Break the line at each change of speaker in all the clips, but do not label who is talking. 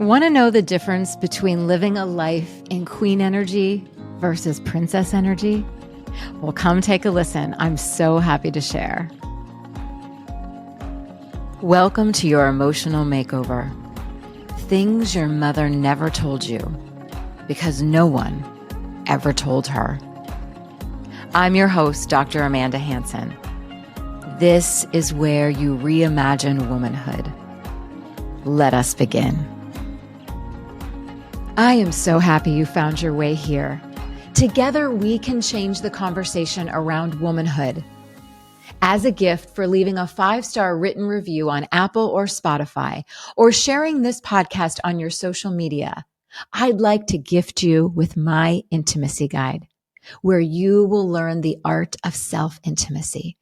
Want to know the difference between living a life in queen energy versus princess energy? Well, come take a listen. I'm so happy to share. Welcome to your emotional makeover. Things your mother never told you because no one ever told her. I'm your host, Dr. Amanda Hanson. This is where you reimagine womanhood. Let us begin. I am so happy you found your way here. Together, we can change the conversation around womanhood. As a gift for leaving a 5-star written review on Apple or Spotify, or sharing this podcast on your social media, I'd like to gift you with my intimacy guide, where you will learn the art of self-intimacy.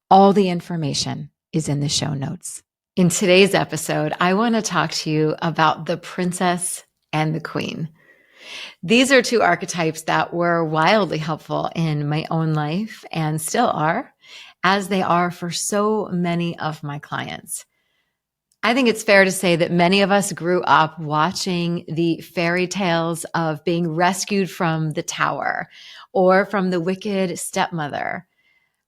All the information is in the show notes. In today's episode, I want to talk to you about the princess and the queen. These are two archetypes that were wildly helpful in my own life and still are, as they are for so many of my clients. I think it's fair to say that many of us grew up watching the fairy tales of being rescued from the tower or from the wicked stepmother.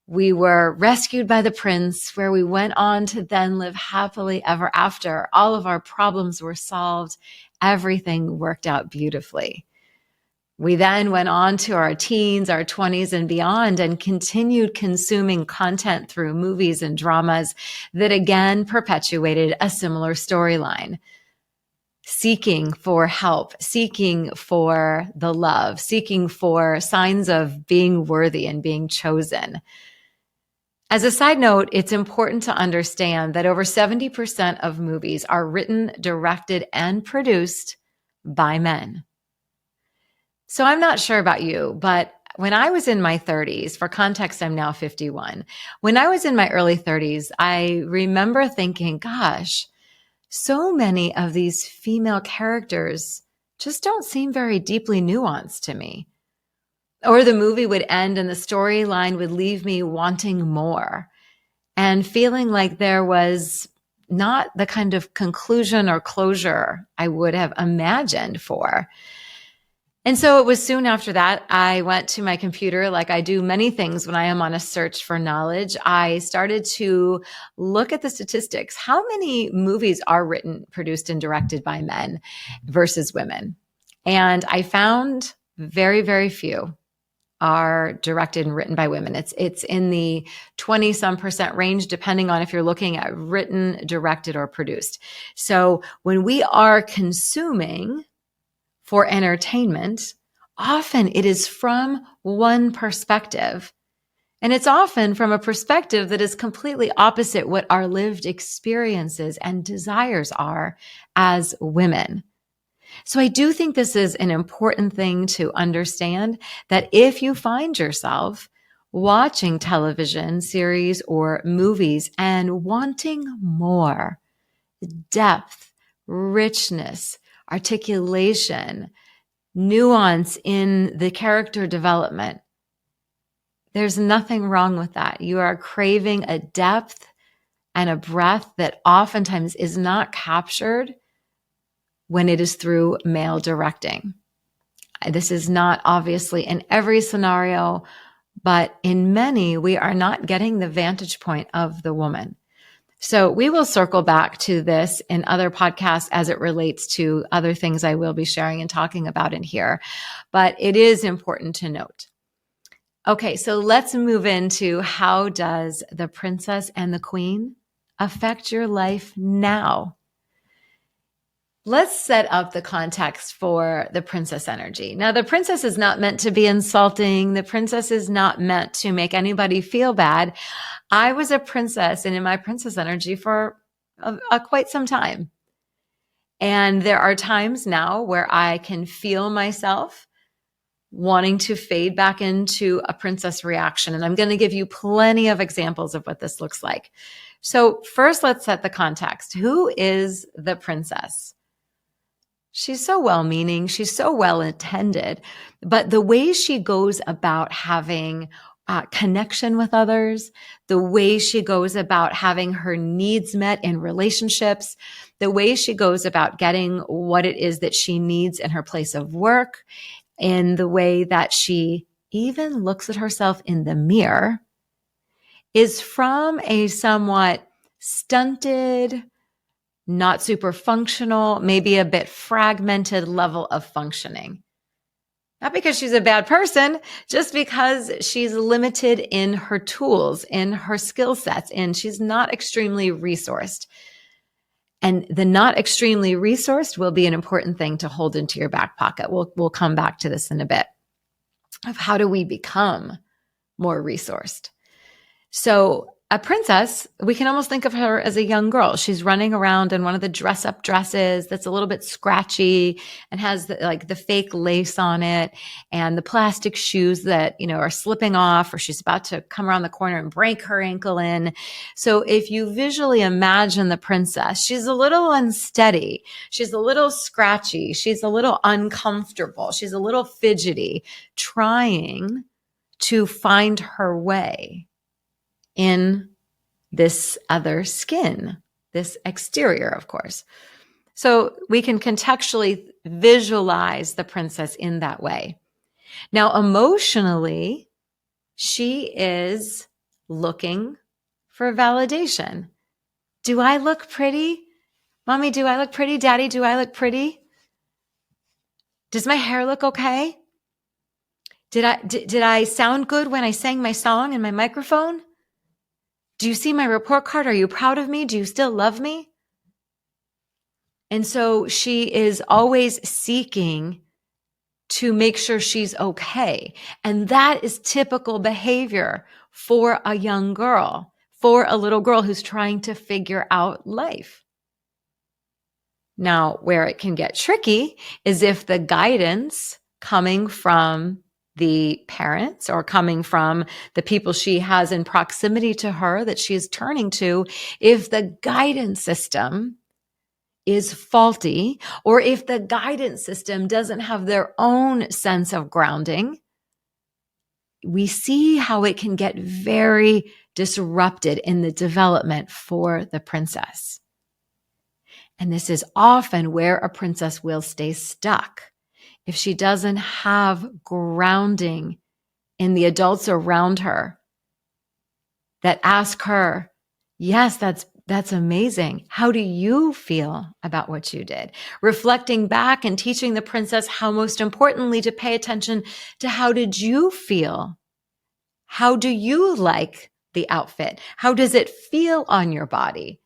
We were rescued by the prince, where we went on to then live happily ever after. All of our problems were solved. Everything worked out beautifully. We then went on to our teens, our 20s and beyond, and continued consuming content through movies and dramas that again perpetuated a similar storyline. Seeking for help, seeking for the love, seeking for signs of being worthy and being chosen. As a side note, it's important to understand that over 70% of movies are written, directed, and produced by men. So I'm not sure about you, but when I was in my 30s, for context, I'm now 51. When I was in my early 30s, I remember thinking, gosh, so many of these female characters just don't seem very deeply nuanced to me. Or the movie would end and the storyline would leave me wanting more and feeling like there was not the kind of conclusion or closure I would have imagined for. And so it was soon after that, I went to my computer, like I do many things when I am on a search for knowledge. I started to look at the statistics. How many movies are written, produced, and directed by men versus women? And I found very, very few are directed and written by women. It's in the 20% range, depending on if you're looking at written, directed, or produced. So when we are consuming for entertainment, often it is from one perspective. And it's often from a perspective that is completely opposite what our lived experiences and desires are as women. So I do think this is an important thing to understand, that if you find yourself watching television series or movies and wanting more depth, richness, articulation, nuance in the character development, there's nothing wrong with that. You are craving a depth and a breadth that oftentimes is not captured when it is through male directing. This is not obviously in every scenario, but in many, we are not getting the vantage point of the woman. So we will circle back to this in other podcasts as it relates to other things I will be sharing and talking about in here. But it is important to note. Okay, so let's move into how does the princess and the queen affect your life now? Let's set up the context for the princess energy. Now, the princess is not meant to be insulting. The princess is not meant to make anybody feel bad. I was a princess and in my princess energy for quite some time. And there are times now where I can feel myself wanting to fade back into a princess reaction. And I'm going to give you plenty of examples of what this looks like. So first, let's set the context. Who is the princess? She's so well-meaning. She's so well-intended. But the way she goes about having connection with others, the way she goes about having her needs met in relationships, the way she goes about getting what it is that she needs in her place of work, in the way that she even looks at herself in the mirror, is from a somewhat stunted, not super functional, maybe a bit fragmented level of functioning. Not because she's a bad person, just because she's limited in her tools, in her skill sets, and she's not extremely resourced. And the not extremely resourced will be an important thing to hold into your back pocket. We'll come back to this in a bit, of how do we become more resourced. So a princess, we can almost think of her as a young girl. She's running around in one of the dress-up dresses that's a little bit scratchy and has the fake lace on it, and the plastic shoes that, are slipping off, or she's about to come around the corner and break her ankle in. So if you visually imagine the princess, she's a little unsteady. She's a little scratchy. She's a little uncomfortable. She's a little fidgety, trying to find her way in this other skin, this exterior, of course. So we can contextually visualize the princess in that way. Now, emotionally, she is looking for validation. Do I look pretty? Mommy, do I look pretty? Daddy, do I look pretty? Does my hair look okay? Did I sound good when I sang my song in my microphone? Do you see my report card? Are you proud of me? Do you still love me? And so she is always seeking to make sure she's okay. And that is typical behavior for a young girl, for a little girl who's trying to figure out life. Now, where it can get tricky is if the guidance coming from the parents or coming from the people she has in proximity to her that she is turning to, if the guidance system is faulty, or if the guidance system doesn't have their own sense of grounding, we see how it can get very disrupted in the development for the princess. And this is often where a princess will stay stuck. If she doesn't have grounding in the adults around her that ask her, yes, that's amazing. How do you feel about what you did? Reflecting back and teaching the princess how, most importantly, to pay attention to how did you feel? How do you like the outfit? How does it feel on your body?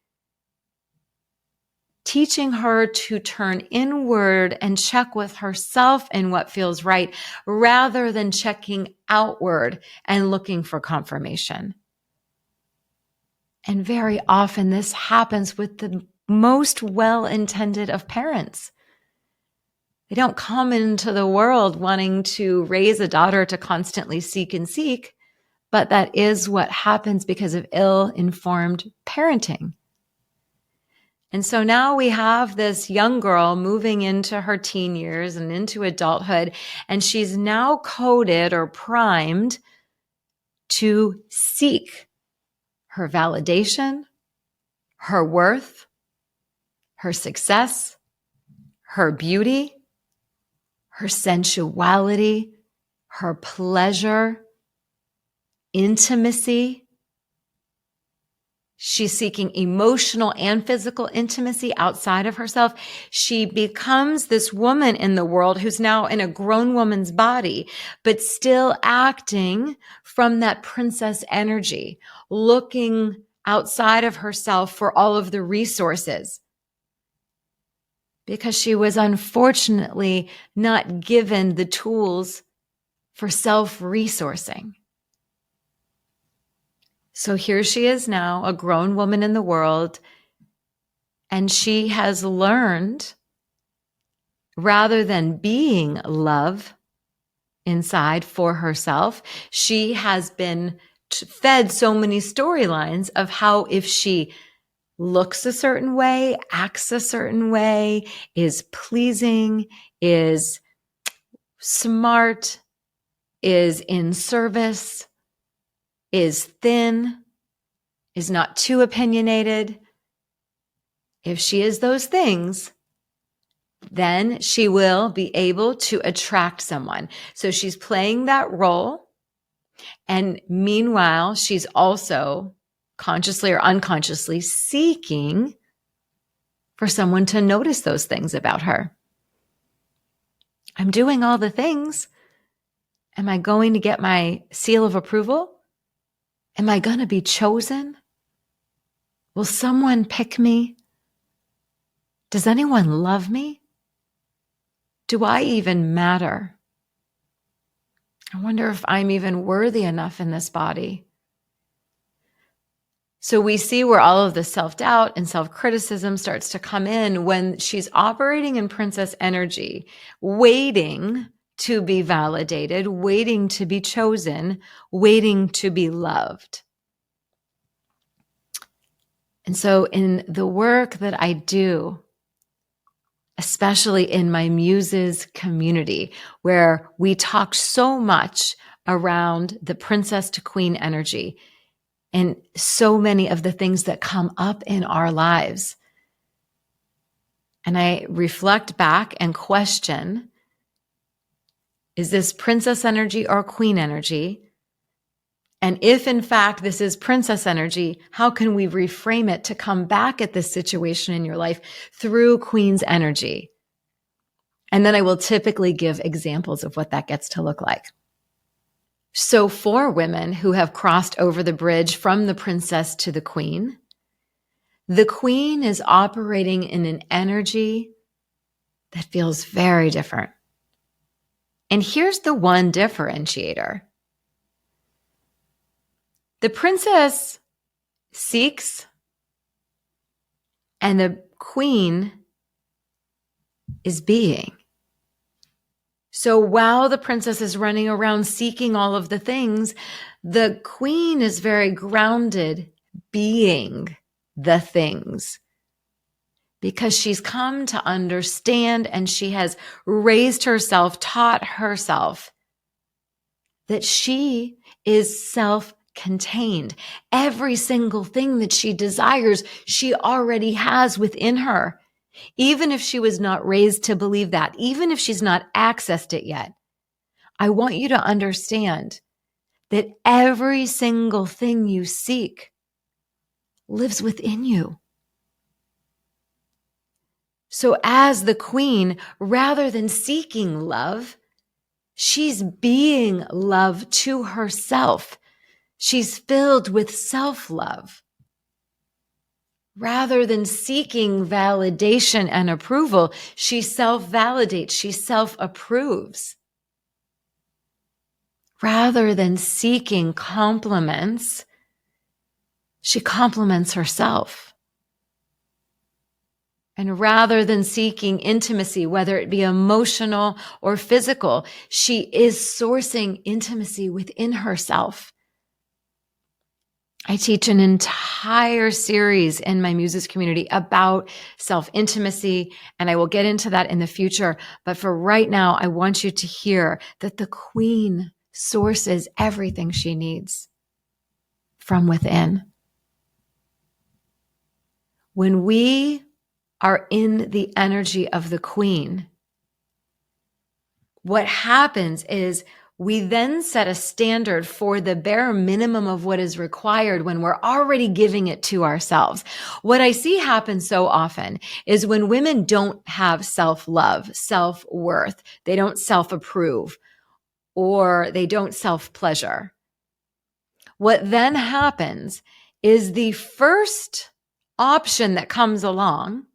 Teaching her to turn inward and check with herself in what feels right, rather than checking outward and looking for confirmation. And very often this happens with the most well-intended of parents. They don't come into the world wanting to raise a daughter to constantly seek and seek, but that is what happens because of ill-informed parenting. And so now we have this young girl moving into her teen years and into adulthood, and she's now coded or primed to seek her validation, her worth, her success, her beauty, her sensuality, her pleasure, intimacy. She's seeking emotional and physical intimacy outside of herself. She becomes this woman in the world who's now in a grown woman's body, but still acting from that princess energy, looking outside of herself for all of the resources, because she was unfortunately not given the tools for self-resourcing. So here she is now, a grown woman in the world, and she has learned, rather than being love inside for herself, she has been fed so many storylines of how if she looks a certain way, acts a certain way, is pleasing, is smart, is in service, is thin, is not too opinionated, if she is those things, then she will be able to attract someone. So she's playing that role. And meanwhile, she's also consciously or unconsciously seeking for someone to notice those things about her. I'm doing all the things. Am I going to get my seal of approval? Am I going to be chosen? Will someone pick me? Does anyone love me? Do I even matter? I wonder if I'm even worthy enough in this body. So we see where all of the self-doubt and self-criticism starts to come in when she's operating in princess energy, waiting to be validated, waiting to be chosen, waiting to be loved. And so in the work that I do, especially in my Muses community, where we talk so much around the princess to queen energy and so many of the things that come up in our lives. And I reflect back and question, is this princess energy or queen energy? And if in fact this is princess energy, how can we reframe it to come back at this situation in your life through queen's energy? And then I will typically give examples of what that gets to look like. So for women who have crossed over the bridge from the princess to the queen is operating in an energy that feels very different. And here's the one differentiator. The princess seeks, and the queen is being. So while the princess is running around seeking all of the things, the queen is very grounded, being the things, because she's come to understand and she has raised herself, taught herself that she is self-contained. Every single thing that she desires, she already has within her. Even if she was not raised to believe that, even if she's not accessed it yet, I want you to understand that every single thing you seek lives within you. So as the queen, rather than seeking love, she's being love to herself. She's filled with self-love. Rather than seeking validation and approval, she self-validates, she self-approves. Rather than seeking compliments, she compliments herself. And rather than seeking intimacy, whether it be emotional or physical, she is sourcing intimacy within herself. I teach an entire series in my Muses community about self-intimacy, and I will get into that in the future. But for right now, I want you to hear that the queen sources everything she needs from within. When we are in the energy of the queen, what happens is we then set a standard for the bare minimum of what is required when we're already giving it to ourselves. What I see happen so often is when women don't have self-love, self-worth, they don't self-approve, or they don't self-pleasure. What then happens is the first option that comes along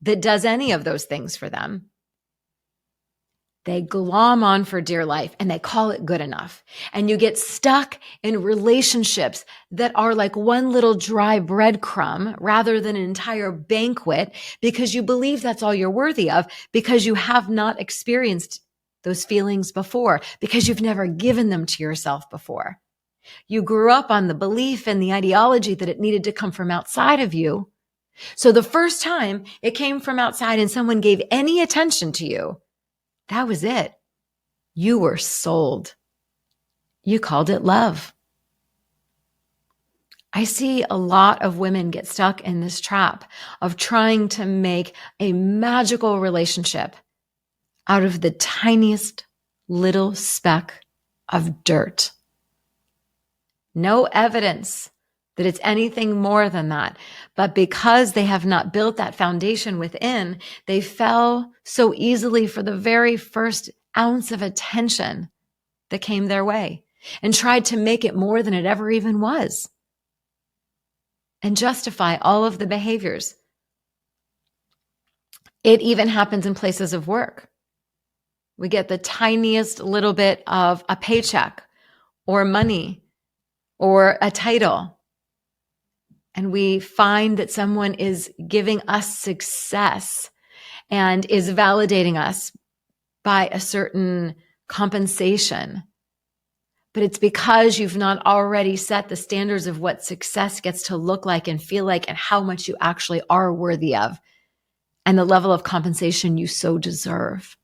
that does any of those things for them, they glom on for dear life and they call it good enough. And you get stuck in relationships that are like one little dry breadcrumb rather than an entire banquet because you believe that's all you're worthy of because you have not experienced those feelings before, because you've never given them to yourself before. You grew up on the belief and the ideology that it needed to come from outside of you. So the first time it came from outside and someone gave any attention to you, that was it. You were sold. You called it love. I see a lot of women get stuck in this trap of trying to make a magical relationship out of the tiniest little speck of dirt. No evidence that it's anything more than that. But because they have not built that foundation within, they fell so easily for the very first ounce of attention that came their way and tried to make it more than it ever even was and justify all of the behaviors. It even happens in places of work. We get the tiniest little bit of a paycheck or money or a title, and we find that someone is giving us success and is validating us by a certain compensation. But it's because you've not already set the standards of what success gets to look like and feel like and how much you actually are worthy of and the level of compensation you so deserve.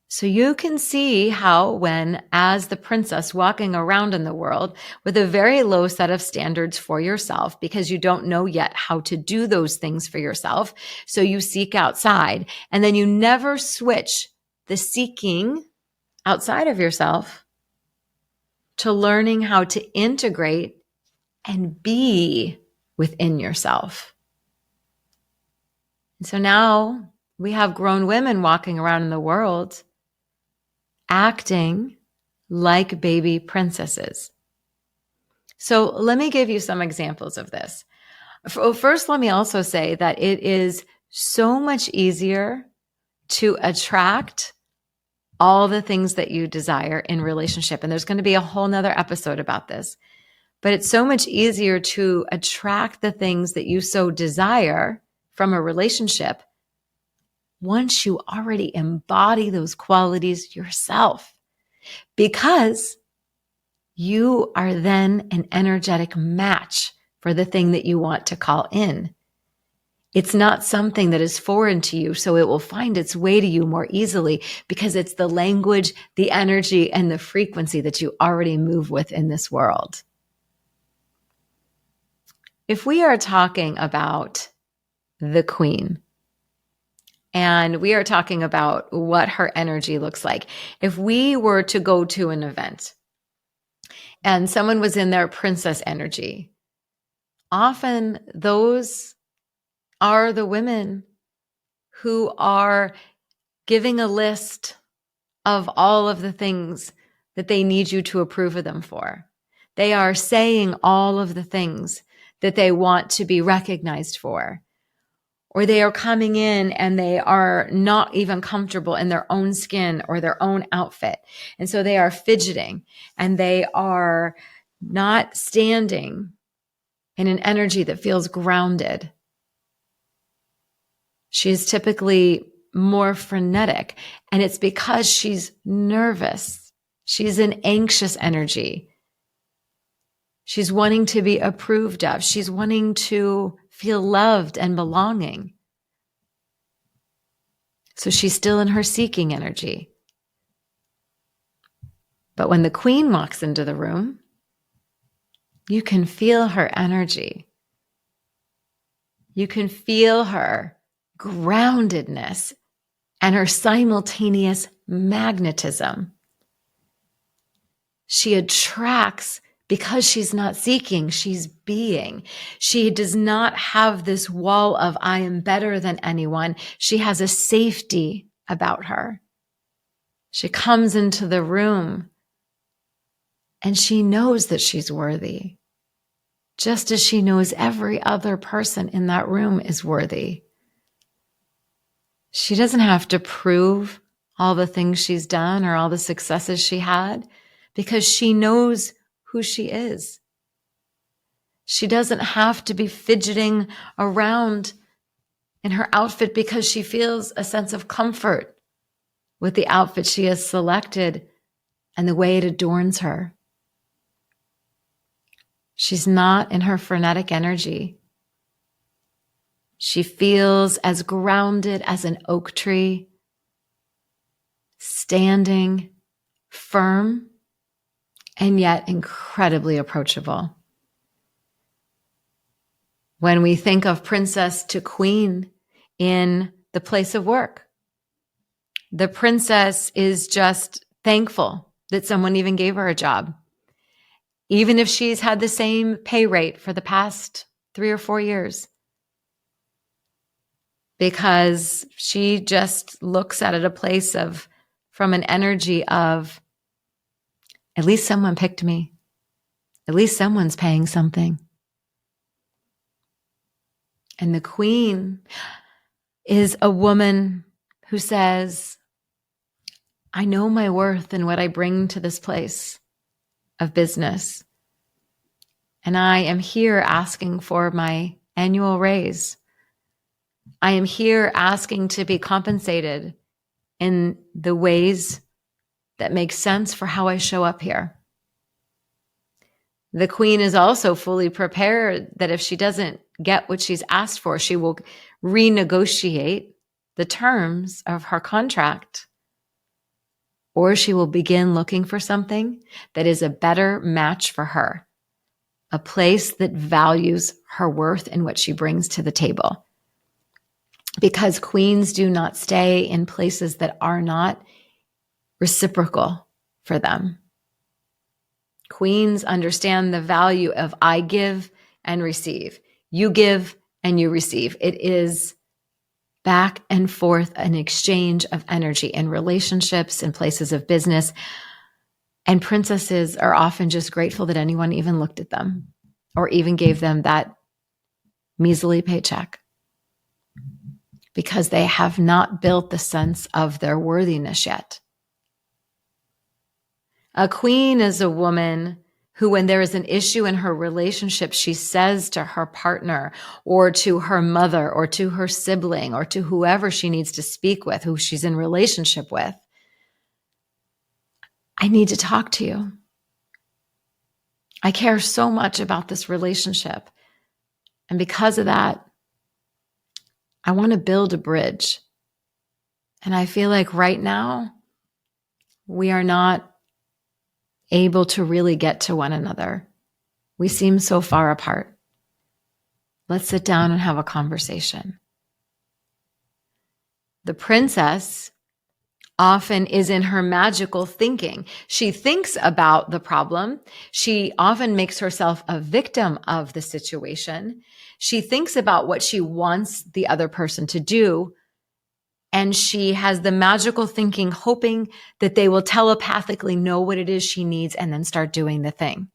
So you can see how when, as the princess walking around in the world with a very low set of standards for yourself, because you don't know yet how to do those things for yourself, so you seek outside, and then you never switch the seeking outside of yourself to learning how to integrate and be within yourself. And so now we have grown women walking around in the world acting like baby princesses. So let me give you some examples of this. First, let me also say that it is so much easier to attract all the things that you desire in relationship. And there's going to be a whole nother episode about this. But it's so much easier to attract the things that you so desire from a relationship once you already embody those qualities yourself, because you are then an energetic match for the thing that you want to call in. It's not something that is foreign to you, so it will find its way to you more easily because it's the language, the energy, and the frequency that you already move with in this world. If we are talking about the queen, and we are talking about what her energy looks like. If we were to go to an event and someone was in their princess energy, often those are the women who are giving a list of all of the things that they need you to approve of them for. They are saying all of the things that they want to be recognized for. Or they are coming in and they are not even comfortable in their own skin or their own outfit. And so they are fidgeting and they are not standing in an energy that feels grounded. She is typically more frenetic, and it's because she's nervous. She's an anxious energy. She's wanting to be approved of. She's wanting to feel loved and belonging. So she's still in her seeking energy. But when the queen walks into the room, you can feel her energy. You can feel her groundedness and her simultaneous magnetism. She attracts because she's not seeking, she's being. She does not have this wall of I am better than anyone. She has a safety about her. She comes into the room and she knows that she's worthy, just as she knows every other person in that room is worthy. She doesn't have to prove all the things she's done or all the successes she had because she knows who she is. She doesn't have to be fidgeting around in her outfit because she feels a sense of comfort with the outfit she has selected and the way it adorns her. She's not in her frenetic energy. She feels as grounded as an oak tree, standing firm and yet incredibly approachable. When we think of princess to queen in the place of work, the princess is just thankful that someone even gave her a job, even if she's had the same pay rate for the past 3 or 4 years, because she just looks at it a place of, from an energy of, at least someone picked me. At least someone's paying something. And the queen is a woman who says, I know my worth and what I bring to this place of business. And I am here asking for my annual raise. I am here asking to be compensated in the ways that make sense for how I show up here. The queen is also fully prepared that if she doesn't get what she's asked for, she will renegotiate the terms of her contract, or she will begin looking for something that is a better match for her, a place that values her worth and what she brings to the table. Because queens do not stay in places that are not reciprocal for them. Queens understand the value of I give and receive. You give and you receive. It is back and forth, an exchange of energy in relationships, in places of business. And princesses are often just grateful that anyone even looked at them or even gave them that measly paycheck, because they have not built the sense of their worthiness yet. A queen is a woman who, when there is an issue in her relationship, she says to her partner or to her mother or to her sibling or to whoever she needs to speak with, who she's in relationship with, I need to talk to you. I care so much about this relationship. And because of that, I want to build a bridge. And I feel like right now, we are not able to really get to one another. We seem so far apart. Let's sit down and have a conversation. The princess often is in her magical thinking. She thinks about the problem. She often makes herself a victim of the situation. She thinks about what she wants the other person to do. And she has the magical thinking, hoping that they will telepathically know what it is she needs and then start doing the thing.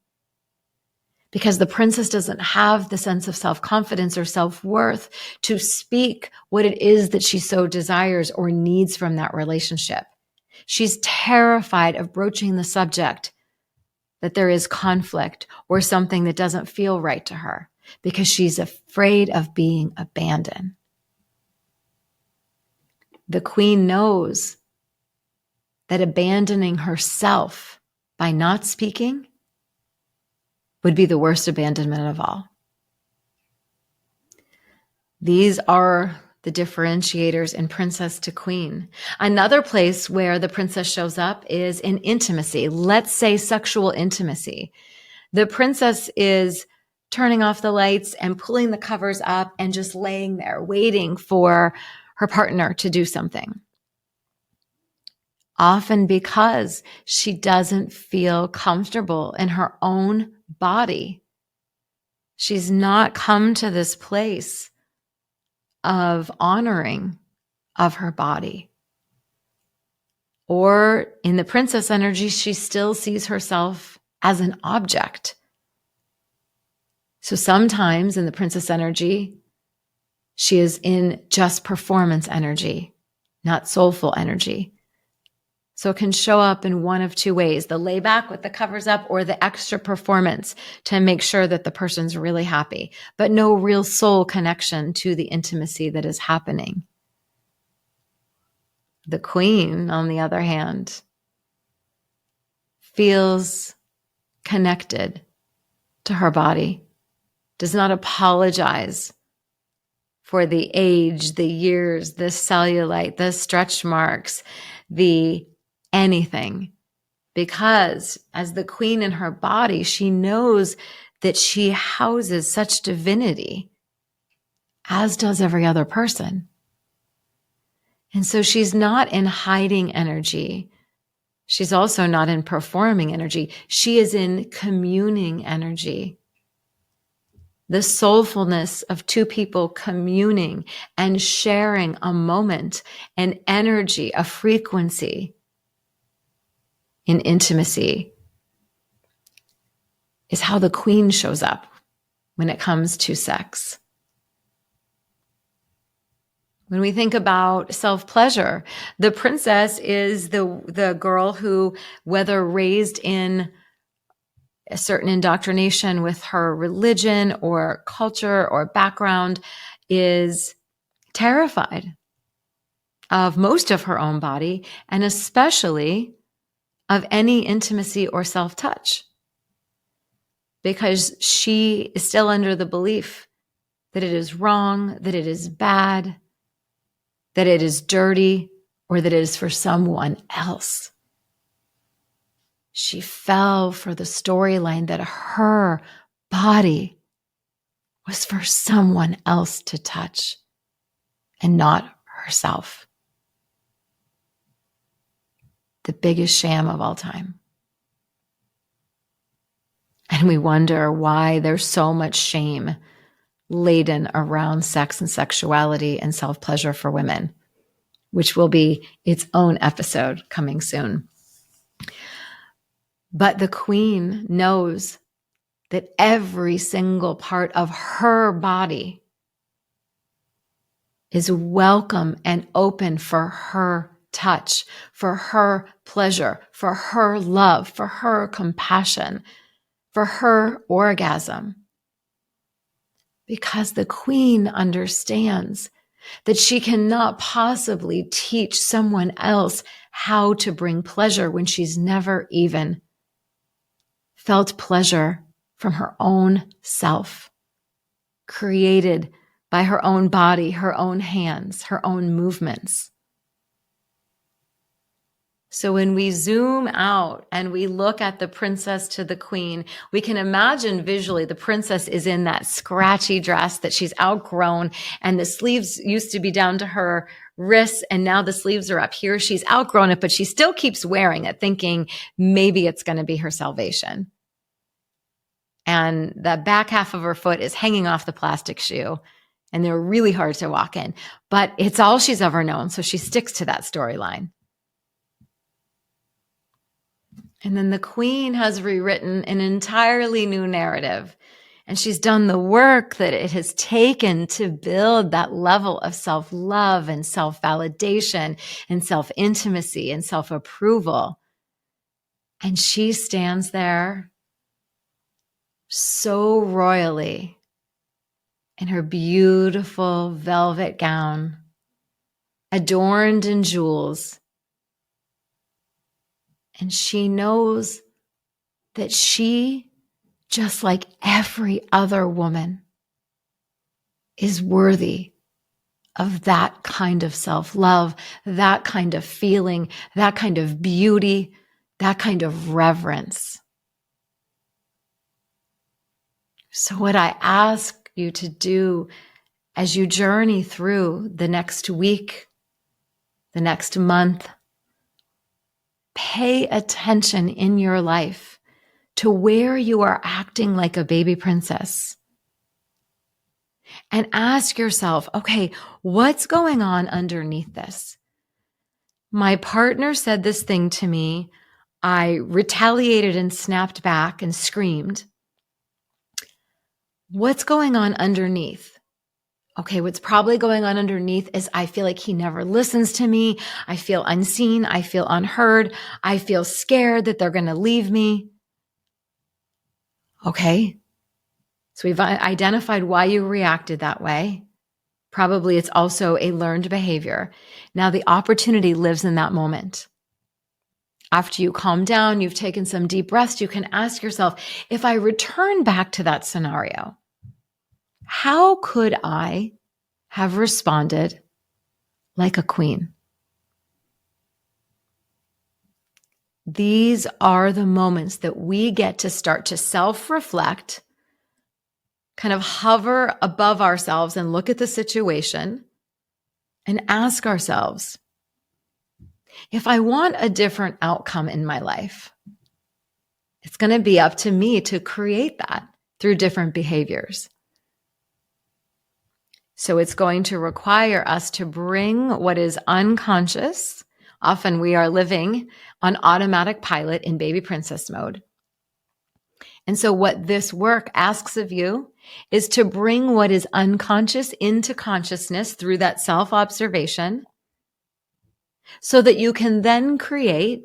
Because the princess doesn't have the sense of self-confidence or self-worth to speak what it is that she so desires or needs from that relationship. She's terrified of broaching the subject that there is conflict or something that doesn't feel right to her, because she's afraid of being abandoned. The queen knows that abandoning herself by not speaking would be the worst abandonment of all. These are the differentiators in princess to queen. Another place where the princess shows up is in intimacy. Let's say sexual intimacy. The princess is turning off the lights and pulling the covers up and just laying there waiting for her partner to do something. Often because she doesn't feel comfortable in her own body. She's not come to this place of honoring of her body. Or in the princess energy, she still sees herself as an object. So sometimes in the princess energy, she is in just performance energy, not soulful energy. So it can show up in one of two ways: the layback with the covers up, or the extra performance to make sure that the person's really happy, but no real soul connection to the intimacy that is happening. The queen, on the other hand, feels connected to her body, does not apologize for the age, the years, the cellulite, the stretch marks, the anything. because as the queen in her body, she knows that she houses such divinity, as does every other person. And so she's not in hiding energy. She's also not in performing energy. She is in communing energy. The soulfulness of two people communing and sharing a moment, an energy, a frequency in intimacy is how the queen shows up when it comes to sex. When we think about self-pleasure, the princess is the girl who, whether raised in a certain indoctrination with her religion or culture or background, is terrified of most of her own body, and especially of any intimacy or self-touch, because she is still under the belief that it is wrong, that it is bad, that it is dirty, or that it is for someone else. She fell for the storyline that her body was for someone else to touch and not herself. The biggest sham of all time. And we wonder why there's so much shame laden around sex and sexuality and self-pleasure for women, which will be its own episode coming soon. But the queen knows that every single part of her body is welcome and open for her touch, for her pleasure, for her love, for her compassion, for her orgasm. Because the queen understands that she cannot possibly teach someone else how to bring pleasure when she's never even felt pleasure from her own self, created by her own body, her own hands, her own movements. So when we zoom out and we look at the princess to the queen, we can imagine visually the princess is in that scratchy dress that she's outgrown, and the sleeves used to be down to her wrists, and now the sleeves are up here. She's outgrown it, but she still keeps wearing it, thinking maybe it's going to be her salvation. And the back half of her foot is hanging off the plastic shoe, and they're really hard to walk in. But it's all she's ever known, so she sticks to that storyline. And then the queen has rewritten an entirely new narrative. And she's done the work that it has taken to build that level of self-love and self-validation and self-intimacy and self-approval. And she stands there so royally in her beautiful velvet gown, adorned in jewels. And she knows that she, just like every other woman, is worthy of that kind of self-love, that kind of feeling, that kind of beauty, that kind of reverence. So what I ask you to do as you journey through the next week, the next month, pay attention in your life to where you are acting like a baby princess. And ask yourself, okay, what's going on underneath this? My partner said this thing to me. I retaliated and snapped back and screamed. What's going on underneath? Okay, what's probably going on underneath is I feel like he never listens to me. I feel unseen. I feel unheard. I feel scared that they're going to leave me. Okay, so we've identified why you reacted that way. Probably it's also a learned behavior. Now the opportunity lives in that moment. After you calm down, you've taken some deep breaths, you can ask yourself, if I return back to that scenario, how could I have responded like a queen? These are the moments that we get to start to self-reflect, kind of hover above ourselves and look at the situation and ask ourselves, if I want a different outcome in my life, it's going to be up to me to create that through different behaviors. So it's going to require us to bring what is unconscious. Often we are living on automatic pilot in baby princess mode. And so what this work asks of you is to bring what is unconscious into consciousness through that self-observation so that you can then create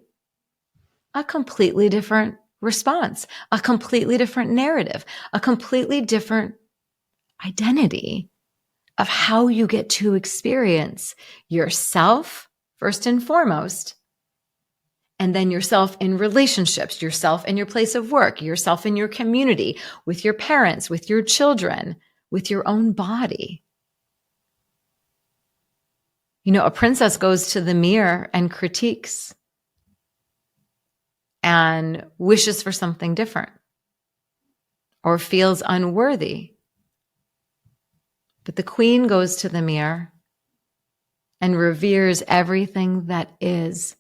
a completely different response, a completely different narrative, a completely different identity of how you get to experience yourself first and foremost, and then yourself in relationships, yourself in your place of work, yourself in your community, with your parents, with your children, with your own body. You know, a princess goes to the mirror and critiques and wishes for something different or feels unworthy. But the queen goes to the mirror and reveres everything that is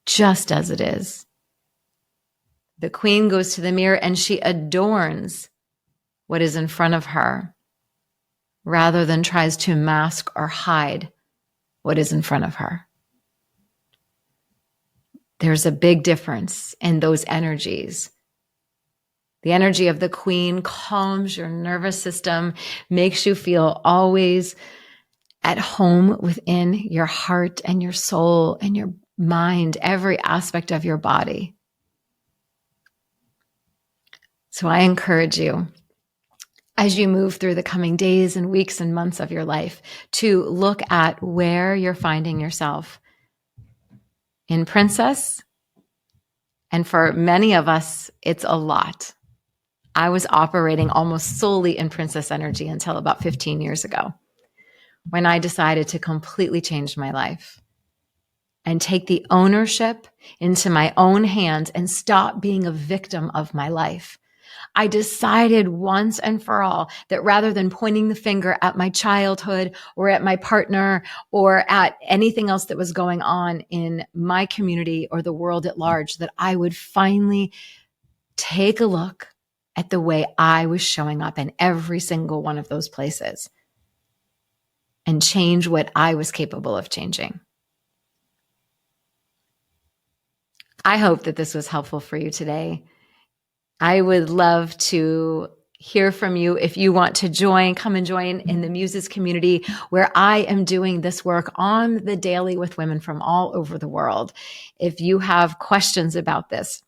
just as it is. The queen goes to the mirror and she adorns what is in front of her rather than tries to mask or hide what is in front of her. There's a big difference in those energies. The energy of the queen calms your nervous system, makes you feel always at home within your heart and your soul and your mind, every aspect of your body. So I encourage you, as you move through the coming days and weeks and months of your life, to look at where you're finding yourself in princess. And for many of us, it's a lot. I was operating almost solely in princess energy until about 15 years ago, when I decided to completely change my life and take the ownership into my own hands and stop being a victim of my life. I decided once and for all that rather than pointing the finger at my childhood or at my partner or at anything else that was going on in my community or the world at large, that I would finally take a look at the way I was showing up in every single one of those places and change what I was capable of changing. I hope that this was helpful for you today. I would love to hear from you. If you want to join, come and join in the Muses community where I am doing this work on the daily with women from all over the world. If you have questions about this,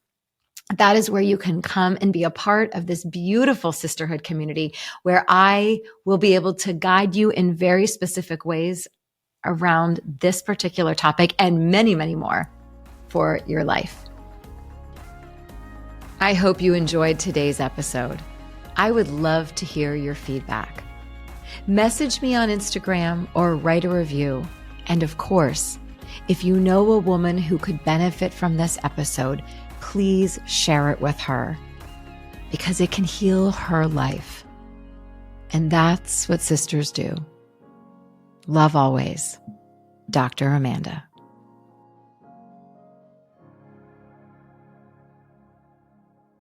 that is where you can come and be a part of this beautiful sisterhood community where I will be able to guide you in very specific ways around this particular topic and many, many more for your life. I hope you enjoyed today's episode. I would love to hear your feedback. Message me on Instagram or write a review. And of course, if you know a woman who could benefit from this episode, please share it with her because it can heal her life. And that's what sisters do. Love always, Dr. Amanda.